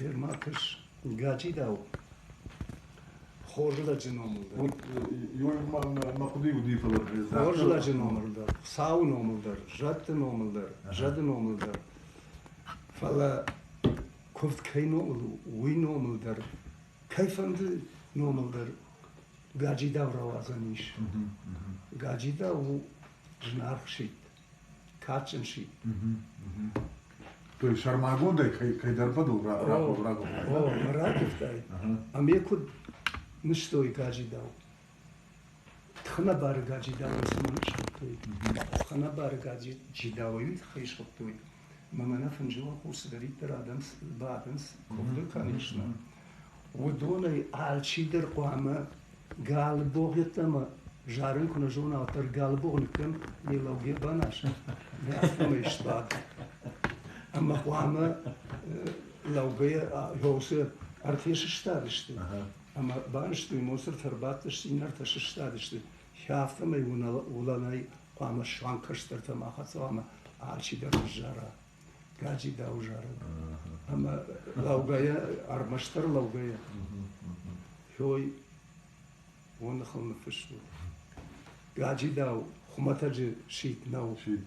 Fermatış gacı da o. Horlacın omulda. Вот макуди уди фалар. Horlacın omulda. Sağın omulda. Jadın omulda. Jadın omulda. Fala kuft kay nomul, uy nomulda. Kayfandı nomulda. Gacı da ravazan iş. Gacı da o jnarh şit. Kaçın şit. То есть Шармагонда кайдарбаду раго. О, радовтай. А мне куд ну что и гачи дал. Тхна бар гачи дал, сам что той. Тхна бар гачи дал, и хай что той. Мама на фанжила курс дарит радамс, бадамс, ковды, конечно. Удоной алчидер қуама галбог ятама жарын куна жона атар галбог никем елауге банаш. Гафма иштад. Ама қуама лауге йосе артеш штадишти. Ама баншти мусор фербатиш инар таш штадишти. Хяфтама и уланай қуама шванкаштарта махацама алчидер жара. Gacı da ujarı. Ama lavgaya armaştır lavgaya. Hoy onu xılını fıştı. Gacı da xumatacı şiit nav. Шит,